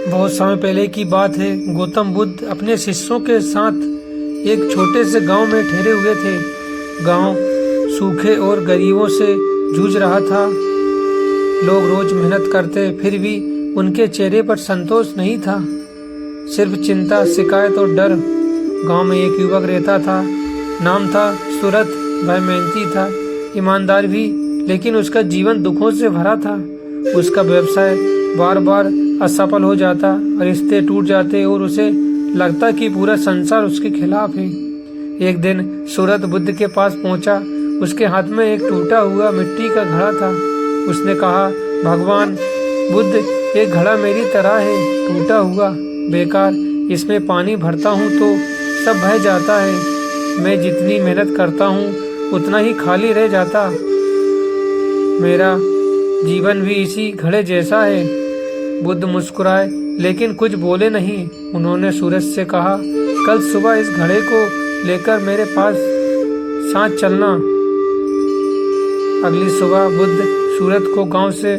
बहुत समय पहले की बात है। गौतम बुद्ध अपने शिष्यों के साथ एक छोटे से गांव में ठहरे हुए थे। गांव सूखे और गरीबों से जूझ रहा था। लोग रोज मेहनत करते, फिर भी उनके चेहरे पर संतोष नहीं था, सिर्फ चिंता, शिकायत और डर। गांव में एक युवक रहता था, नाम था सूरत। वह मेहनती था, ईमानदार भी, लेकिन उसका जीवन दुखों से भरा था। उसका व्यवसाय बार बार असफल हो जाता, रिश्ते टूट जाते और उसे लगता कि पूरा संसार उसके खिलाफ है। एक दिन सूरत बुद्ध के पास पहुंचा। उसके हाथ में एक टूटा हुआ मिट्टी का घड़ा था। उसने कहा, भगवान बुद्ध, एक घड़ा मेरी तरह है, टूटा हुआ, बेकार। इसमें पानी भरता हूँ तो सब बह जाता है। मैं जितनी मेहनत करता हूँ उतना ही खाली रह जाता। मेरा जीवन भी इसी घड़े जैसा है। बुद्ध मुस्कुराए, लेकिन कुछ बोले नहीं। उन्होंने सूरज से कहा, कल सुबह इस घड़े को लेकर मेरे पास साथ चलना। अगली सुबह बुद्ध सूरत को गांव से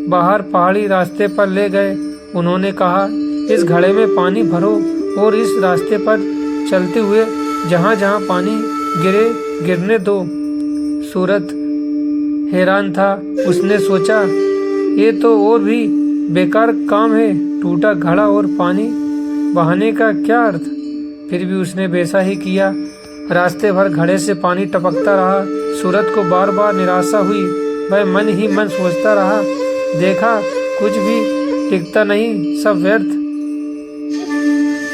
बाहर पहाड़ी रास्ते पर ले गए। उन्होंने कहा, इस घड़े में पानी भरो और इस रास्ते पर चलते हुए जहाँ जहाँ पानी गिरे गिरने दो। सूरत हैरान था। उसने सोचा, ये तो और भी बेकार काम है, टूटा घड़ा और पानी बहाने का क्या अर्थ। फिर भी उसने वैसा ही किया। रास्ते भर घड़े से पानी टपकता रहा। सूरत को बार बार निराशा हुई। वह मन ही मन सोचता रहा, देखा कुछ भी टिकता नहीं, सब व्यर्थ।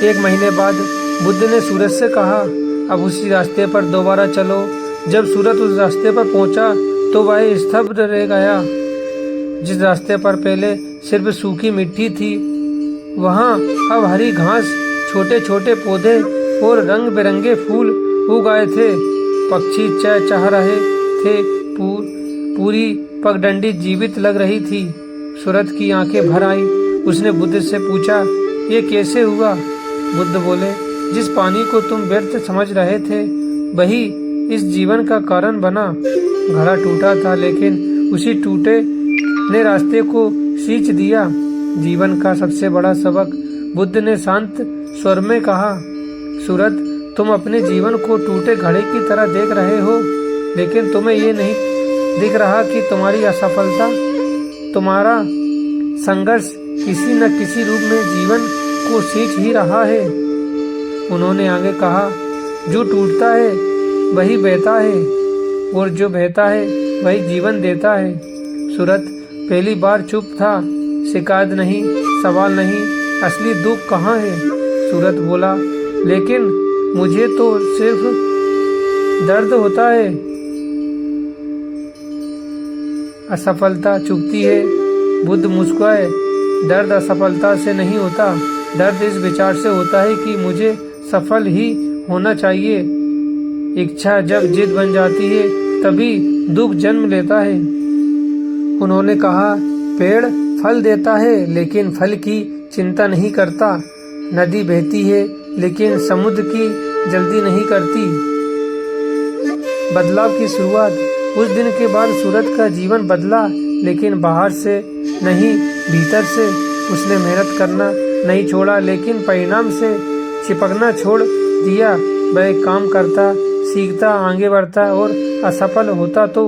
एक महीने बाद बुद्ध ने सूरज से कहा, अब उसी रास्ते पर दोबारा चलो। जब सूरत उस रास्ते पर पहुंचा तो वह स्तब्ध रह गया। जिस रास्ते पर पहले सिर्फ सूखी मिट्टी थी, वहाँ अब हरी घास, छोटे छोटे पौधे और रंग बिरंगे फूल उग आए थे। पक्षी चहचहा रहे थे। पूरी पगडंडी जीवित लग रही थी। सूरत की आंखें भर आई। उसने बुद्ध से पूछा, ये कैसे हुआ? बुद्ध बोले, जिस पानी को तुम व्यर्थ समझ रहे थे वही इस जीवन का कारण बना। घड़ा टूटा था, लेकिन उसी टूटे ने रास्ते को सींच दिया। जीवन का सबसे बड़ा सबक, बुद्ध ने शांत स्वर में कहा, सूरत, तुम अपने जीवन को टूटे घड़े की तरह देख रहे हो, लेकिन तुम्हें ये नहीं दिख रहा कि तुम्हारी असफलता, तुम्हारा संघर्ष किसी न किसी रूप में जीवन को सींच ही रहा है। उन्होंने आगे कहा, जो टूटता है वही बहता है और जो बहता है वही जीवन देता है। सूरत पहली बार चुप था। शिकायत नहीं, सवाल नहीं, असली दुख कहाँ है? सूरत बोला, लेकिन मुझे तो सिर्फ दर्द होता है। असफलता चुभती है। बुद्ध मुस्कुराए, दर्द असफलता से नहीं होता, दर्द इस विचार से होता है कि मुझे सफल ही होना चाहिए। इच्छा जब जिद बन जाती है तभी दुख जन्म लेता है। उन्होंने कहा, पेड़ फल देता है लेकिन फल की चिंता नहीं करता। नदी बहती है लेकिन समुद्र की जल्दी नहीं करती। बदलाव की शुरुआत। उस दिन के बाद सूरत का जीवन बदला, लेकिन बाहर से नहीं, भीतर से। उसने मेहनत करना नहीं छोड़ा, लेकिन परिणाम से चिपकना छोड़ दिया। वह काम करता, सीखता, आगे बढ़ता और असफल होता तो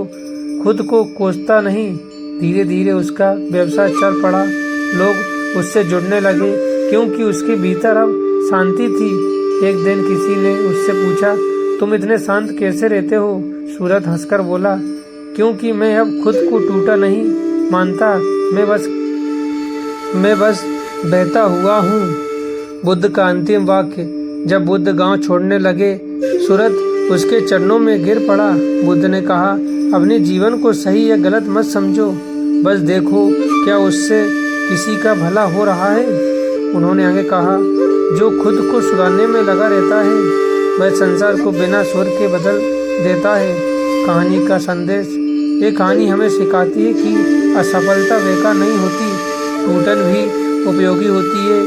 खुद को कोसता नहीं। धीरे धीरे उसका व्यवसाय चल पड़ा। लोग उससे जुड़ने लगे क्योंकि उसके भीतर अब शांति थी। एक दिन किसी ने उससे पूछा, तुम इतने शांत कैसे रहते हो? सूरत हंसकर बोला, क्योंकि मैं अब खुद को टूटा नहीं मानता, मैं बस बहता हुआ हूँ। बुद्ध का अंतिम वाक्य। जब बुद्ध गांव छोड़ने लगे, सूरत उसके चरणों में गिर पड़ा। बुद्ध ने कहा, अपने जीवन को सही या गलत मत समझो, बस देखो क्या उससे किसी का भला हो रहा है। उन्होंने आगे कहा, जो खुद को सुधारने में लगा रहता है वह संसार को बिना स्वर के बदल देता है। कहानी का संदेश। ये कहानी हमें सिखाती है कि असफलता बेकार नहीं होती, टूटन भी उपयोगी होती है।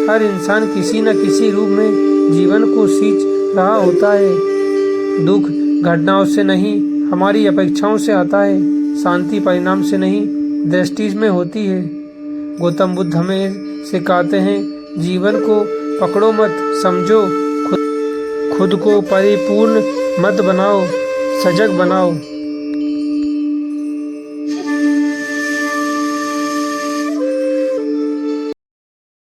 हर इंसान किसी न किसी रूप में जीवन को सींच रहा होता है। दुख घटनाओं से नहीं, हमारी अपेक्षाओं से आता है। शांति परिणाम से नहीं, दृष्टि में होती है। गौतम बुद्ध हमें सिखाते हैं। जीवन को पकड़ो मत, समझो, खुद को परिपूर्ण मत बनाओ, सजग बनाओ।